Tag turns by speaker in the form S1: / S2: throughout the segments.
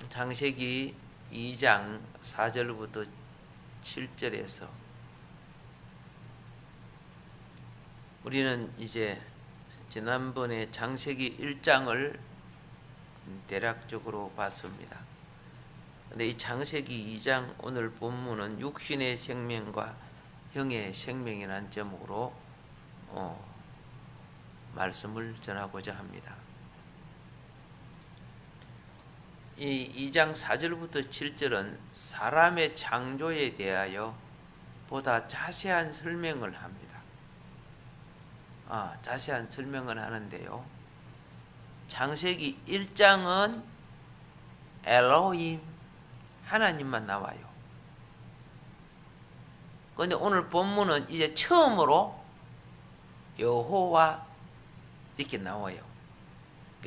S1: 그래서 창세기 2장 4절부터 7절에서 우리는 이제 지난번에 창세기 1장을 대략적으로 봤습니다. 근데 이 창세기 2장 오늘 본문은 육신의 생명과 영의 생명이라는 제목으로 말씀을 전하고자 합니다. 이 2장 4절부터 7절은 사람의 창조에 대하여 보다 자세한 설명을 합니다. 자세한 설명을 하는데요. 창세기 1장은 엘로힘 하나님만 나와요. 그런데 오늘 본문은 이제 처음으로 여호와 이렇게 나와요.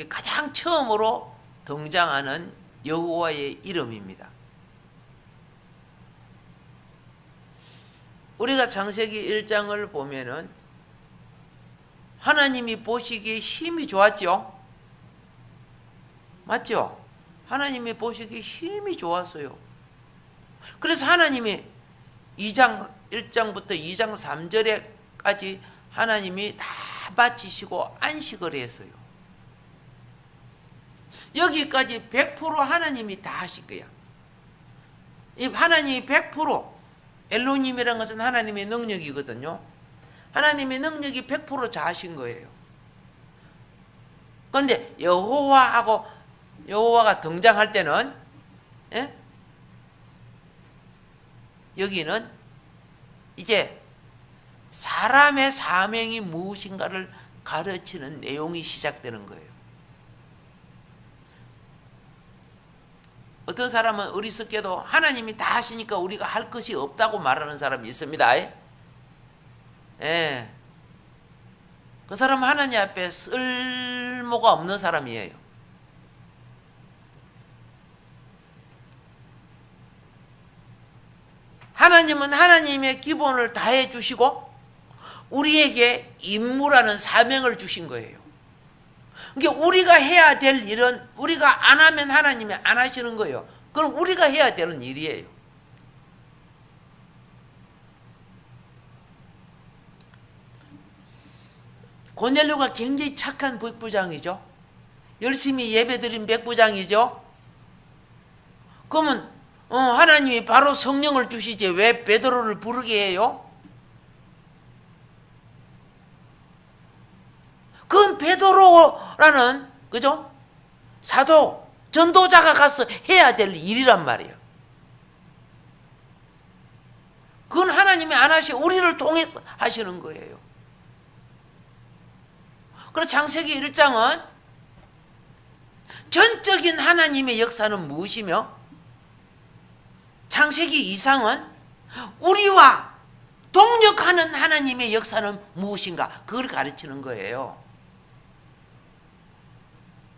S1: 가장 처음으로 등장하는 여호와의 이름입니다. 우리가 창세기 1장을 보면은 하나님이 보시기에 힘이 좋았죠? 맞죠? 하나님이 보시기에 힘이 좋았어요. 그래서 하나님이 1장부터 2장 3절에까지 하나님이 다 마치시고 안식을 했어요. 여기까지 100% 하나님이 다 하실 거야. 이 하나님이 100% 엘로힘이라는 것은 하나님의 능력이거든요. 하나님의 능력이 100% 다 하신 거예요. 그런데 여호와가 등장할 때는 여기는 이제 사람의 사명이 무엇인가를 가르치는 내용이 시작되는 거예요. 어떤 사람은 어리석게도 하나님이 다 하시니까 우리가 할 것이 없다고 말하는 사람이 있습니다. 그 사람은 하나님 앞에 쓸모가 없는 사람이에요. 하나님은 하나님의 기본을 다 해주시고 우리에게 임무라는 사명을 주신 거예요. 그러니까 우리가 해야 될 일은 우리가 안 하면 하나님이 안 하시는 거예요. 그럼 우리가 해야 되는 일이에요. 고넬료가 굉장히 착한 백부장이죠. 열심히 예배드린 백부장이죠. 그러면 하나님이 바로 성령을 주시지 왜 베드로를 부르게 해요? 그건 베드로라는 그죠? 사도 전도자가 가서 해야 될 일이란 말이에요. 그건 하나님이 안 하시고 우리를 통해서 하시는 거예요. 그래서 창세기 1장은 전적인 하나님의 역사는 무엇이며 창세기 2장은 우리와 동력하는 하나님의 역사는 무엇인가 그걸 가르치는 거예요.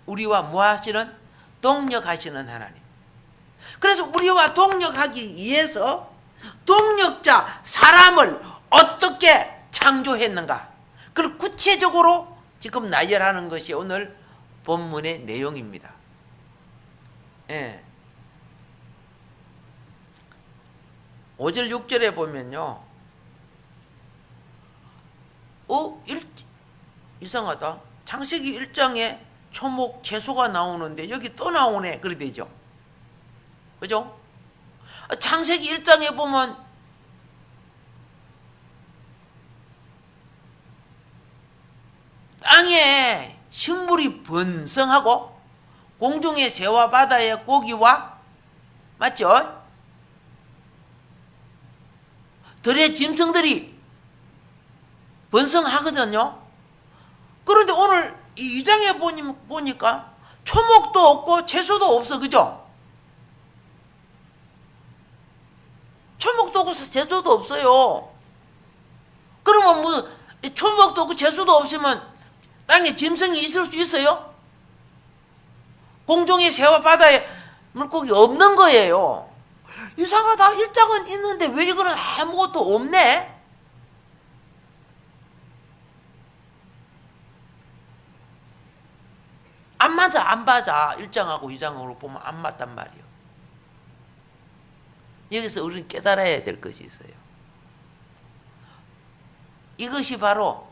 S1: 우리와 뭐 하시는? 동력하시는 하나님. 그래서 우리와 동력하기 위해서 동력자 사람을 어떻게 창조했는가 그걸 구체적으로 지금 나열하는 것이 오늘 본문의 내용입니다. 5절 6절에 보면요. 이상하다. 창세기 1장에 초목 채소가 나오는데 여기 또 나오네. 그래 되죠. 그죠? 창세기 1장에 보면 땅에 식물이 번성하고 공중의 새와 바다의 고기와 맞죠? 들의 짐승들이 번성하거든요. 그런데 오늘 이 2장에 보니까 초목도 없고 채소도 없어. 그죠? 초목도 없고 채소도 없어요. 그러면 뭐 초목도 없고 채소도 없으면 땅에 짐승이 있을 수 있어요? 공중의 새와 바다에 물고기 없는 거예요. 이상하다. 1장은 있는데 왜 이거는 아무것도 없네? 안 맞아, 안 맞아. 1장하고 2장으로 보면 안 맞단 말이에요. 여기서 우리는 깨달아야 될 것이 있어요. 이것이 바로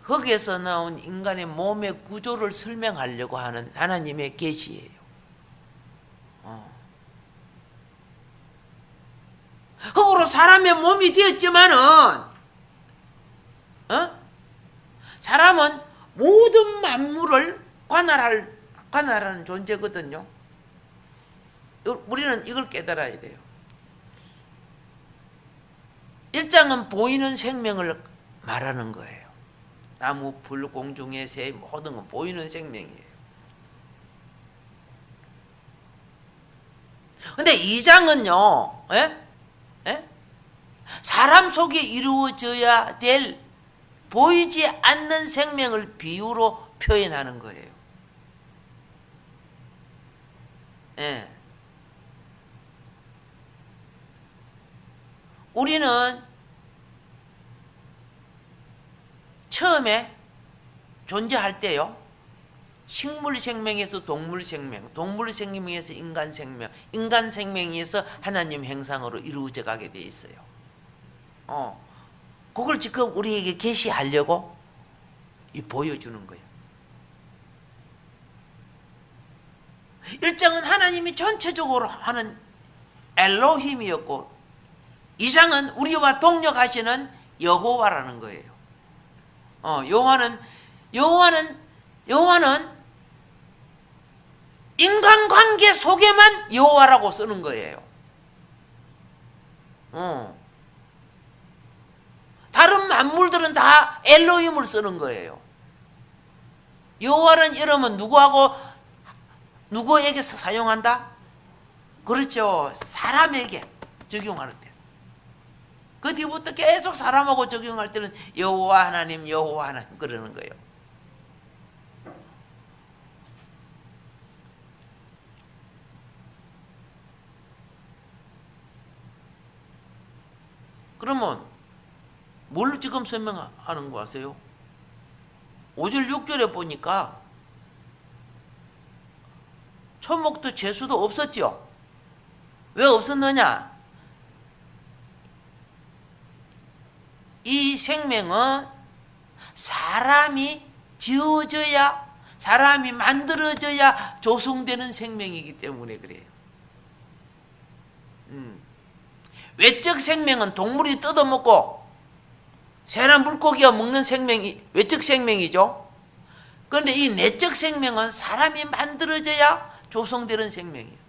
S1: 흙에서 나온 인간의 몸의 구조를 설명하려고 하는 하나님의 계시예요. 흙으로 사람의 몸이 되었지만은 사람은 모든 만물을 관할하는 존재거든요. 우리는 이걸 깨달아야 돼요. 1장은 보이는 생명을 말하는 거예요. 나무, 풀, 공중의 새 모든 건 보이는 생명이에요. 근데 2장은요, 사람 속에 이루어져야 될 보이지 않는 생명을 비유로 표현하는 거예요. 우리는 처음에 존재할 때요, 식물 생명에서 동물 생명, 동물 생명에서 인간 생명, 인간 생명에서 하나님 형상으로 이루어져 가게 돼 있어요. 그걸 지금 우리에게 계시하려고 보여주는 거예요. 1장은 하나님이 전체적으로 하는 엘로힘이었고 2장은 우리와 동력하시는 여호와라는 거예요. 여호와는 인간관계 속에만 여호와라고 쓰는 거예요. 다른 만물들은 다 엘로힘을 쓰는 거예요. 여호와는 이름은 누구에게서 사용한다? 그렇죠. 사람에게 적용하는 때. 그 뒤부터 계속 사람하고 적용할 때는 여호와 하나님 그러는 거예요. 그러면 뭘 지금 설명하는 거 아세요? 5절 6절에 보니까 초목도 죄수도 없었죠. 왜 없었느냐? 이 생명은 사람이 지어져야, 사람이 만들어져야 조성되는 생명이기 때문에 그래요. 외적 생명은 동물이 뜯어먹고 새나 물고기가 먹는 생명이 외적 생명이죠. 그런데 이 내적 생명은 사람이 만들어져야 조성되는 생명이에요.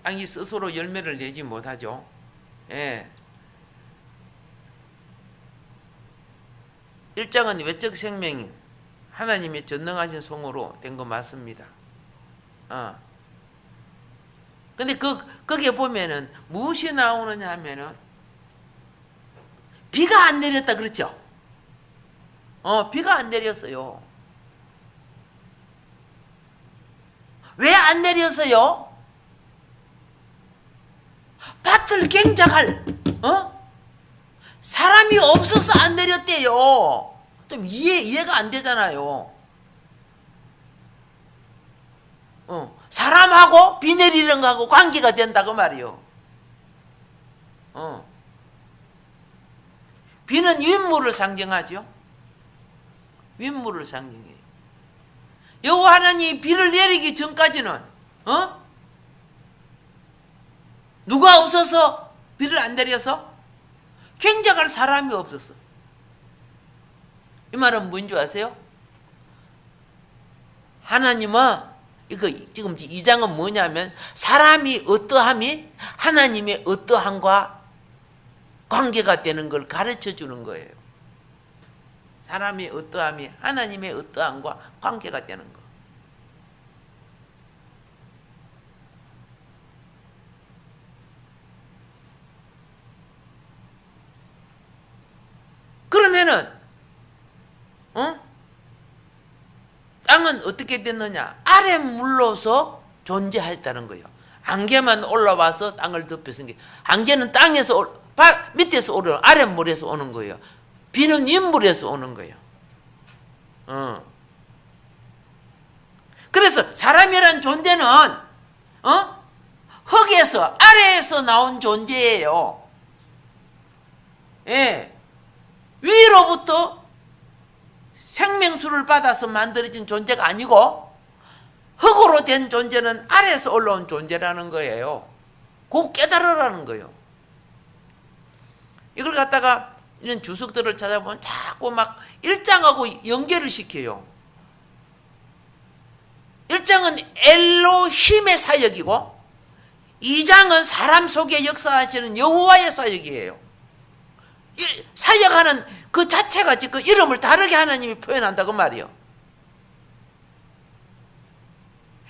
S1: 땅이 스스로 열매를 내지 못하죠. 1장은 외적 생명이 하나님의 전능하신 손으로 된 거 맞습니다. 근데 거기에 보면은 무엇이 나오느냐 하면은 비가 안 내렸다 그랬죠? 비가 안 내렸어요. 왜 안 내렸어요? 밭을 경작할 사람이 없어서 안 내렸대요. 좀 이해가 안 되잖아요. 사람하고 비 내리는 거하고 관계가 된다고 말이요. 비는 윗물을 상징하죠. 윗물을 상징해요. 여호와 하나님이 비를 내리기 전까지는 누가 없어서 비를 안 내려서 경작할 사람이 없었어. 이 말은 뭔지 아세요? 하나님은 이거 지금 2장은 뭐냐면 사람이 어떠함이 하나님의 어떠함과 관계가 되는 걸 가르쳐 주는 거예요. 사람의 어떠함이 하나님의 어떠함과 관계가 되는 거. 그러면은 땅은 어떻게 됐느냐? 아랫물로서 존재했다는 거예요. 안개만 올라와서 땅을 덮여서 안개는 땅에서 밑에서 오는 아랫물에서 오는 거예요. 비는 윗물에서 오는 거예요. 그래서 사람이란 존재는 흙에서 아래에서 나온 존재예요. 예. 위로부터 생명수를 받아서 만들어진 존재가 아니고 흙으로 된 존재는 아래에서 올라온 존재라는 거예요. 꼭 깨달으라는 거예요. 이걸 갖다가 이런 주석들을 찾아보면 자꾸 막 1장하고 연결을 시켜요. 1장은 엘로힘의 사역이고 2장은 사람 속에 역사하시는 여호와의 사역이에요. 사역하는 그 자체가 지금 이름을 다르게 하나님이 표현한다고 말이요.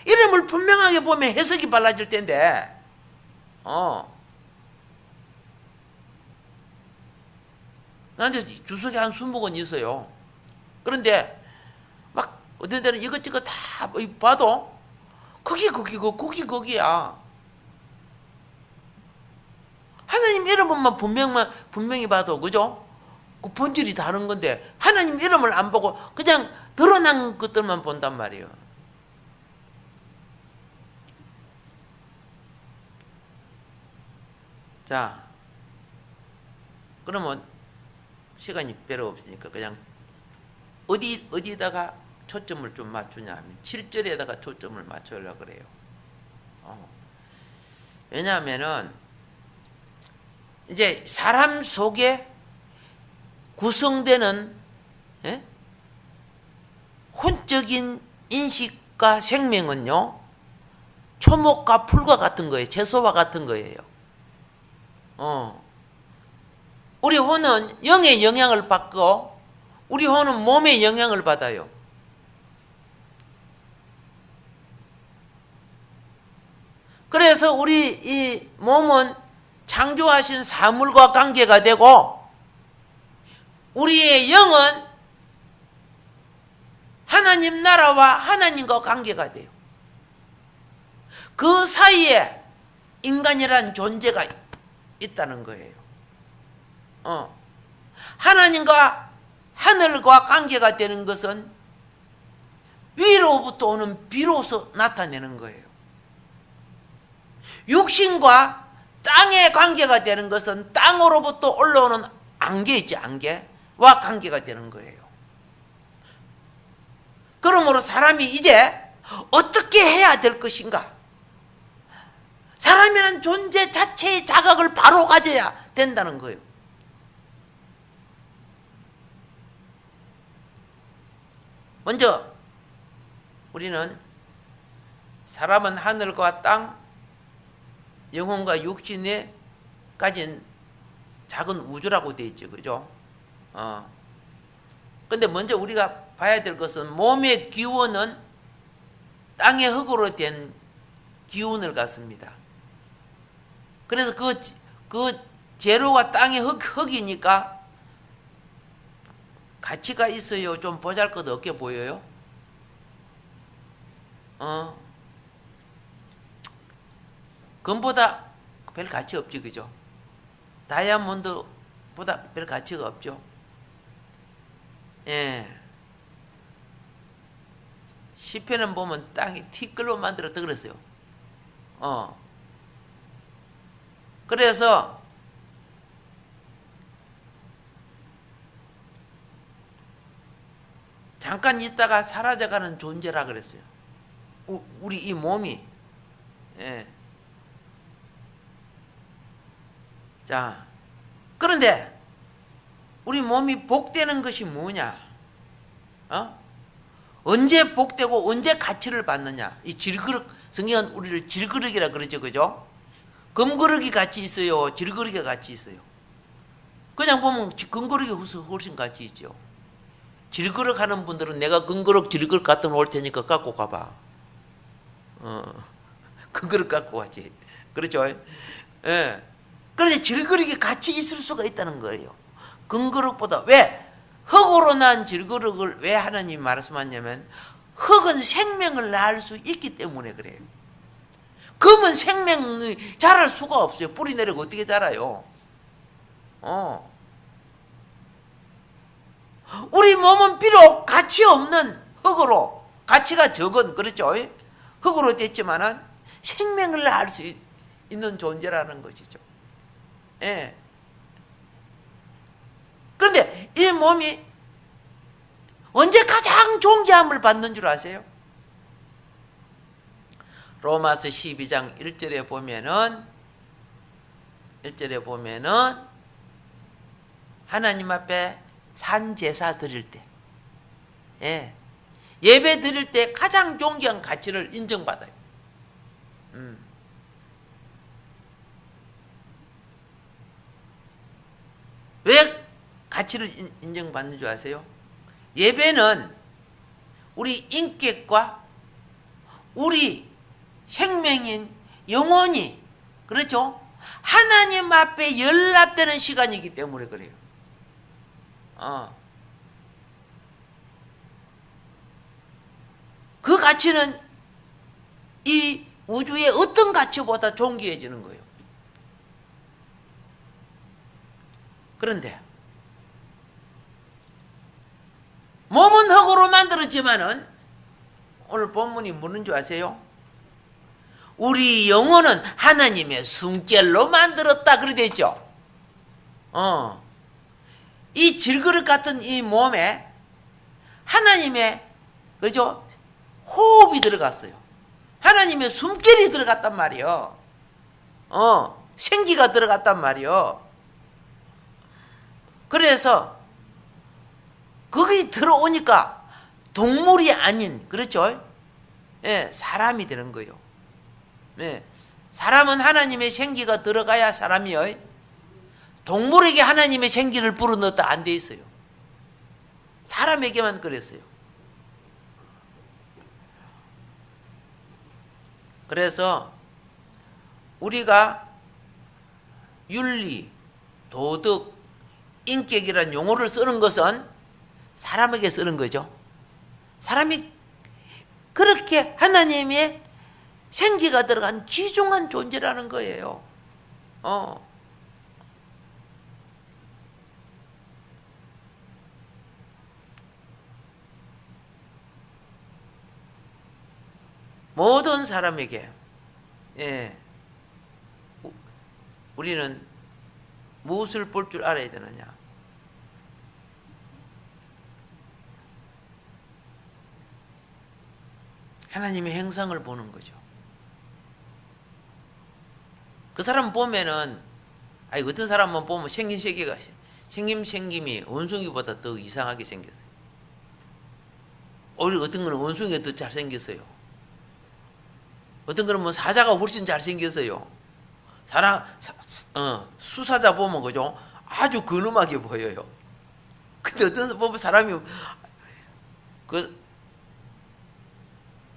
S1: 이름을 분명하게 보면 해석이 달라질 텐데, 나한테 주석이 한 20권 있어요. 그런데 막 어떤 데는 이것저것 다 봐도 거기야. 하나님 이름만 분명히 봐도, 그죠? 그 본질이 다른 건데 하나님 이름을 안 보고 그냥 드러난 것들만 본단 말이에요. 자, 그러면 시간이 별로 없으니까 그냥 어디다가 초점을 좀 맞추냐 하면 7절에다가 초점을 맞추려고 그래요. 왜냐하면은 이제 사람 속에 구성되는 혼적인 인식과 생명은요, 초목과 풀과 같은 거예요. 채소와 같은 거예요. 우리 혼은 영의 영향을 받고 우리 혼은 몸의 영향을 받아요. 그래서 우리 이 몸은 창조하신 사물과 관계가 되고 우리의 영은 하나님 나라와 하나님과 관계가 돼요. 그 사이에 인간이란 존재가 있다는 거예요. 하나님과 하늘과 관계가 되는 것은 위로부터 오는 비로소 나타내는 거예요. 육신과 땅의 관계가 되는 것은 땅으로부터 올라오는 안개 있지, 안개와 관계가 되는 거예요. 그러므로 사람이 이제 어떻게 해야 될 것인가? 사람이라는 존재 자체의 자각을 바로 가져야 된다는 거예요. 먼저 우리는 사람은 하늘과 땅, 영혼과 육신에 가진 작은 우주라고 되어 있죠. 그죠? 근데 먼저 우리가 봐야 될 것은 몸의 기운은 땅의 흙으로 된 기운을 갖습니다. 그래서 그 재료가 땅의 흙이니까 가치가 있어요? 좀 보잘것없게 보여요? 금보다 별 가치 없지, 그죠? 다이아몬드보다 별 가치가 없죠. 예. 시편은 보면 땅이 티끌로 만들었다 그랬어요. 그래서 잠깐 있다가 사라져가는 존재라 그랬어요. 우리 이 몸이. 예. 자, 그런데 우리 몸이 복되는 것이 뭐냐? 언제 복되고 언제 가치를 받느냐? 이 질그릇, 성경은 우리를 질그릇이라 그러죠, 그죠? 금그릇이 같이 있어요, 질그릇이 같이 있어요. 그냥 보면 금그릇이 훨씬 같이 있죠. 질그릇 하는 분들은 내가 금그릇, 질그릇 갖다 놓을 테니까 갖고 가봐. 금그릇 갖고 가지. 그렇죠? 예. 그런데 질그릇이 같이 있을 수가 있다는 거예요. 금그릇보다. 왜? 흙으로 난 질그릇을 왜 하나님이 말씀하냐면 흙은 생명을 낳을 수 있기 때문에 그래요. 그러면 생명이 자랄 수가 없어요. 뿌리 내리고 어떻게 자라요? 우리 몸은 비록 가치 없는 흙으로, 가치가 적은, 그렇죠? 흙으로 됐지만은 생명을 알 수 있는 존재라는 것이죠. 예. 그런데 이 몸이 언제 가장 존귀함을 받는 줄 아세요? 로마서 12장 1절에 보면은 하나님 앞에 산제사 드릴 때, 예배 드릴 때 가장 존귀한 가치를 인정받아요. 왜 가치를 인정받는 줄 아세요? 예배는 우리 인격과 우리 생명인 영혼이, 그렇죠? 하나님 앞에 연락되는 시간이기 때문에 그래요. 그 가치는 이 우주의 어떤 가치보다 존귀해지는 거예요. 그런데 몸은 흙으로 만들었지만은 오늘 본문이 뭐는 줄 아세요? 우리 영혼은 하나님의 숨결로 만들었다 그래 되죠. 이 질그릇 같은 이 몸에 하나님의, 그렇죠? 호흡이 들어갔어요. 하나님의 숨결이 들어갔단 말이요. 생기가 들어갔단 말이요. 그래서 거기 들어오니까 동물이 아닌, 그렇죠? 사람이 되는 거예요. 사람은 하나님의 생기가 들어가야 사람이요. 동물에게 하나님의 생기를 불어넣었다 안 돼 있어요. 사람에게만 그랬어요. 그래서 우리가 윤리, 도덕, 인격이라는 용어를 쓰는 것은 사람에게 쓰는 거죠. 사람이 그렇게 하나님의 생기가 들어간 귀중한 존재라는 거예요. 모든 사람에게, 우리는 무엇을 볼 줄 알아야 되느냐? 하나님의 행상을 보는 거죠. 그 사람 보면은, 어떤 사람만 보면 생김이 원숭이보다 더 이상하게 생겼어요. 오히려 어떤 거는 원숭이가 더 잘생겼어요. 어떤 거는 뭐 사자가 훨씬 잘생겼어요. 수사자 보면, 그죠? 아주 근엄하게 보여요. 근데 어떤 보면 사람이,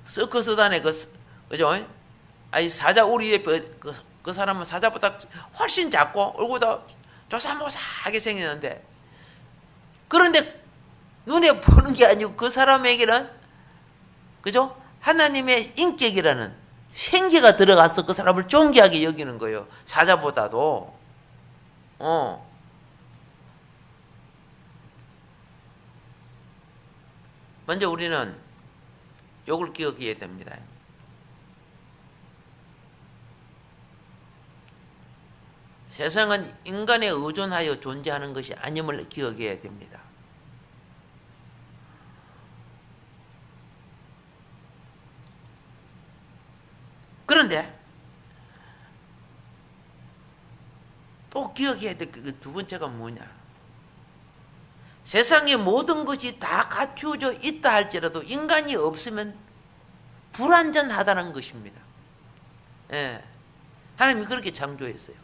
S1: 서커스단에 그죠? 사자 우리 옆에 그 사람은 사자보다 훨씬 작고 얼굴도 조사모사하게 생겼는데, 그런데 눈에 보는 게 아니고 그 사람에게는, 그죠? 하나님의 인격이라는 생기가 들어가서 그 사람을 존귀하게 여기는 거예요. 사자보다도. 먼저 우리는 요걸 기억해야 됩니다. 세상은 인간에 의존하여 존재하는 것이 아님을 기억해야 됩니다. 그런데 또 기억해야 될 그 두 번째가 뭐냐? 세상의 모든 것이 다 갖추어져 있다 할지라도 인간이 없으면 불완전하다는 것입니다. 하나님이 그렇게 창조했어요.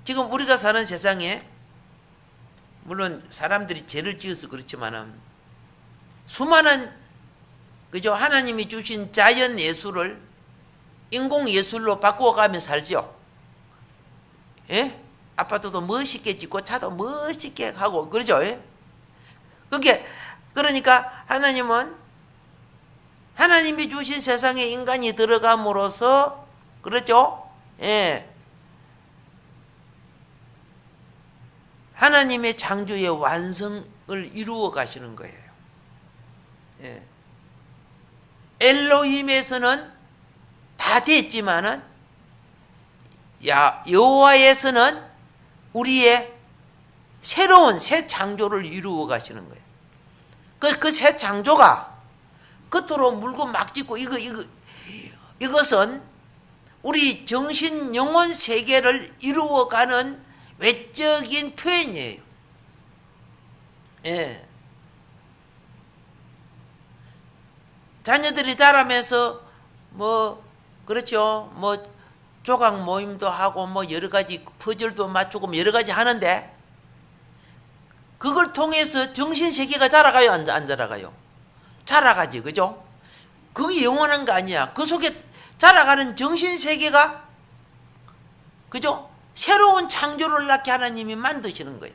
S1: 지금 우리가 사는 세상에 물론 사람들이 죄를 지어서 그렇지만은 수많은, 그죠? 하나님이 주신 자연 예술을 인공 예술로 바꾸어가며 살죠. 아파트도 멋있게 짓고 차도 멋있게 하고 그러죠. 그러니까 하나님은 하나님이 주신 세상에 인간이 들어감으로써, 그렇죠? 예. 하나님의 창조의 완성을 이루어 가시는 거예요. 예. 엘로힘에서는 다 됐지만은 여호와에서는 우리의 새로운 새 창조를 이루어 가시는 거예요. 그 새 창조가 겉으로 물고 막 짓고 이것은 우리 정신 영혼 세계를 이루어가는 외적인 표현이에요. 예. 자녀들이 자라면서 그렇죠. 조각 모임도 하고 여러 가지 퍼즐도 맞추고 여러 가지 하는데 그걸 통해서 정신 세계가 자라가요, 안 자라가요? 자라가지, 그죠? 그게 영원한 거 아니야. 그 속에 자라가는 정신 세계가, 그죠? 새로운 창조를 낳게 하나님이 만드시는 거예요.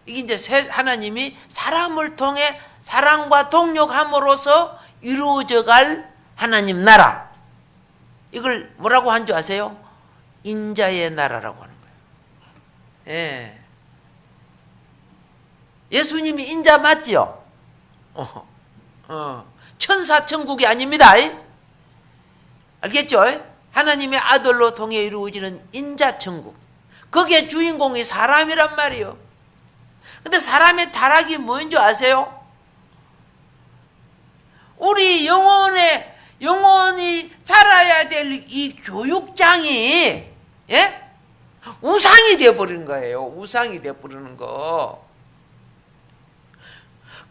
S1: 이게 이제 하나님이 사람을 통해 사랑과 동력함으로써 이루어져 갈 하나님 나라. 이걸 뭐라고 한 줄 아세요? 인자의 나라라고 하는 거예요. 예. 예수님이 인자 맞지요? 천사 천국이 아닙니다. 알겠죠? 하나님의 아들로 통해 이루어지는 인자 천국. 거기에 주인공이 사람이란 말이에요. 근데 사람의 타락이 뭐인 줄 아세요? 우리 영혼이 자라야 될 이 교육장이, 예? 우상이 되어버리는 거예요. 우상이 되어버리는 거.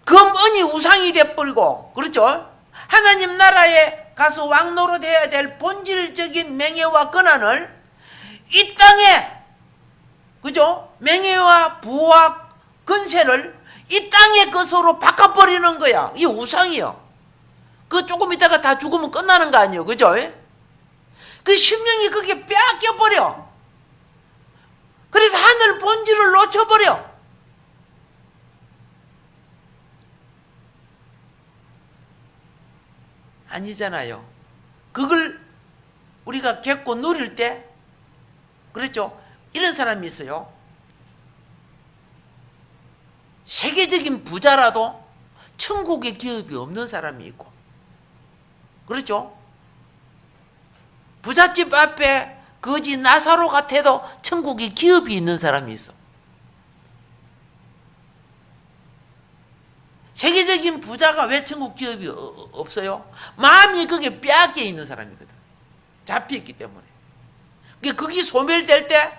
S1: 금은이 우상이 되어버리고, 그렇죠? 하나님 나라에 가서 왕노릇 해야 될 본질적인 명예와 권한을 이 땅에, 그죠? 명예와 부와 권세를 이 땅의 것으로 바꿔버리는 거야. 이 우상이요. 그 조금 있다가 다 죽으면 끝나는 거 아니에요. 그죠? 그 심령이 그게 빼앗겨버려. 그래서 하늘 본질을 놓쳐버려. 아니잖아요. 그걸 우리가 겪고 누릴 때, 그렇죠? 이런 사람이 있어요. 세계적인 부자라도 천국의 기업이 없는 사람이 있고, 그렇죠? 부잣집 앞에 거지 나사로 같아도 천국의 기업이 있는 사람이 있어. 세계적인 부자가 왜 천국 기업이 없어요? 마음이 그게 빼앗겨 있는 사람이거든. 잡혀있기 때문에. 그게 소멸될 때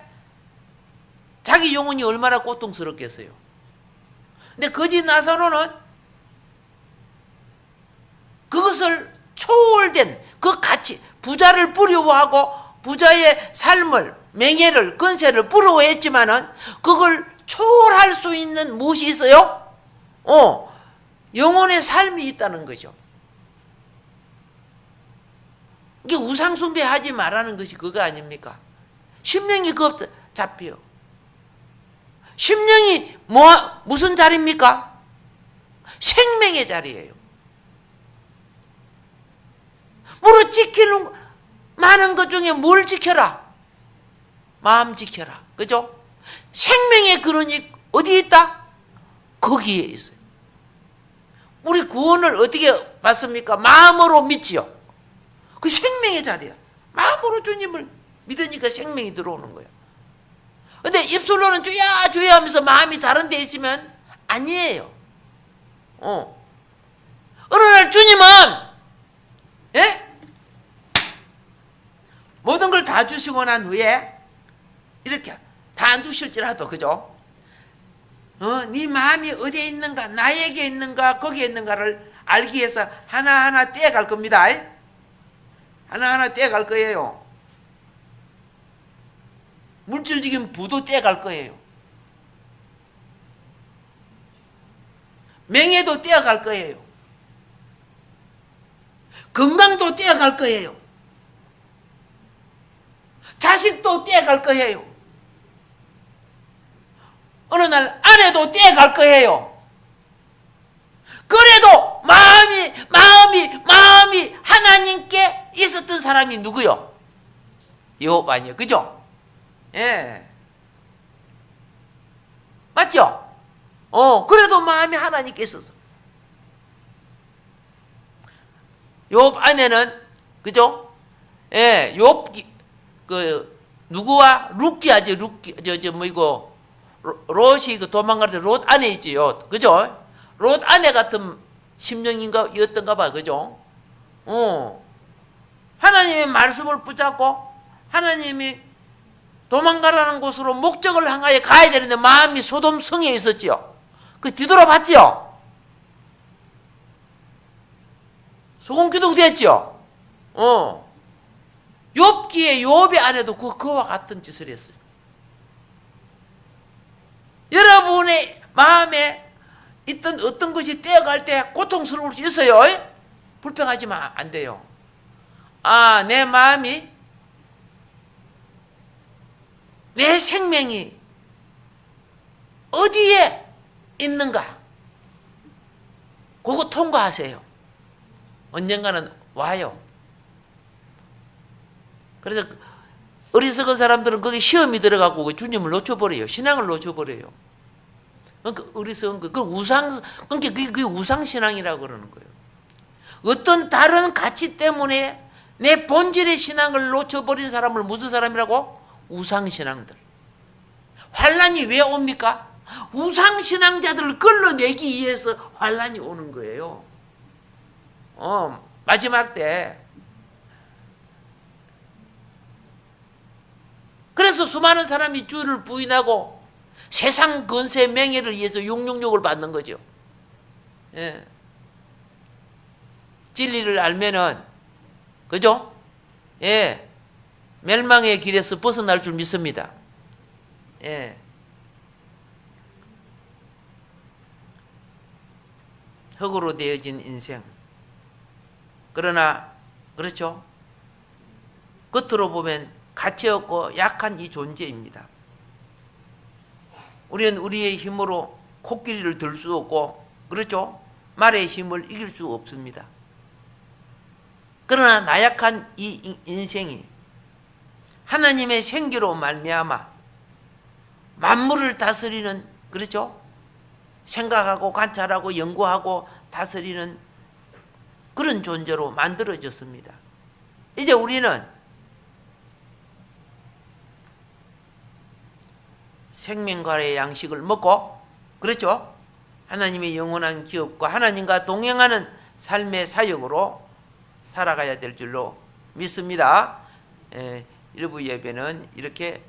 S1: 자기 영혼이 얼마나 고통스럽겠어요. 근데 거지 나사로는 그것을 초월된 그 가치, 부자를 부러워하고 부자의 삶을, 명예를, 권세를 부러워했지만은 그걸 초월할 수 있는 무엇이 있어요? 영혼의 삶이 있다는 거죠. 이게 우상숭배하지 말라는 것이 그거 아닙니까? 심령이 그거 잡혀요. 심령이 무슨 자리입니까? 생명의 자리예요. 무릇 지키는 많은 것 중에 뭘 지켜라? 마음 지켜라. 그죠? 생명의 근원이 어디에 있다? 거기에 있어요. 우리 구원을 어떻게 받습니까? 마음으로 믿지요. 그 생명의 자리야. 마음으로 주님을 믿으니까 생명이 들어오는 거야. 근데 입술로는 주야 주야 하면서 마음이 다른 데 있으면 아니에요. 어느 날 주님은, 예? 모든 걸 다 주시고 난 후에 이렇게 다 안 주실지라도, 그죠? 네 마음이 어디에 있는가, 나에게 있는가, 거기에 있는가를 알기 위해서 하나하나 떼어갈 겁니다. 하나하나 떼어갈 거예요. 물질적인 부도 떼어갈 거예요. 명예도 떼어갈 거예요. 건강도 떼어갈 거예요. 자식도 떼어갈 거예요. 어느 날 아내도 떼어갈 거예요. 그래도 마음이 하나님께 있었던 사람이 누구요? 욥 아니에요, 그죠? 예, 맞죠? 그래도 마음이 하나님께 있어서. 욥 안에는, 그죠? 예, 욥, 누구와? 룻기하죠, 룻기. 이거, 롯이 도망갈 때 롯 안에 있지요. 그죠? 롯 안에 같은 심령인가, 였던가 봐. 그죠? 하나님의 말씀을 붙잡고, 하나님이 도망가라는 곳으로 목적을 향하여 가야 되는데, 마음이 소돔 성에 있었지요. 뒤돌아봤지요? 소금기둥 됐죠? 욥기에 욥의 안에도 그와 같은 짓을 했어요. 여러분의 마음에 있던 어떤 것이 떼어갈 때 고통스러울 수 있어요. 불평하지만 안 돼요. 내 마음이, 내 생명이 어디에 있는가? 그거 통과하세요. 언젠가는 와요. 그래서 어리석은 사람들은 거기 시험이 들어가고 주님을 놓쳐버려요. 신앙을 놓쳐버려요. 그러니까 어리석은 거, 그게 우상신앙이라고 그러는 거예요. 어떤 다른 가치 때문에 내 본질의 신앙을 놓쳐버린 사람을 무슨 사람이라고? 우상신앙들. 환란이 왜 옵니까? 우상신앙자들을 끌어내기 위해서 환란이 오는 거예요. 마지막 때. 그래서 수많은 사람이 주를 부인하고 세상 권세 명예를 위해서 욕을 받는 거죠. 예. 진리를 알면은, 그죠? 예. 멸망의 길에서 벗어날 줄 믿습니다. 예. 흙으로 되어진 인생. 그러나, 그렇죠? 겉으로 보면 가치 없고 약한 이 존재입니다. 우리는 우리의 힘으로 코끼리를 들 수 없고, 그렇죠? 말의 힘을 이길 수 없습니다. 그러나 나약한 이 인생이 하나님의 생기로 말미암아 만물을 다스리는, 그렇죠? 생각하고 관찰하고 연구하고 다스리는 그런 존재로 만들어졌습니다. 이제 우리는 생명과의 양식을 먹고, 그렇죠? 하나님의 영원한 기업과 하나님과 동행하는 삶의 사역으로 살아가야 될 줄로 믿습니다. 일부 예배는 이렇게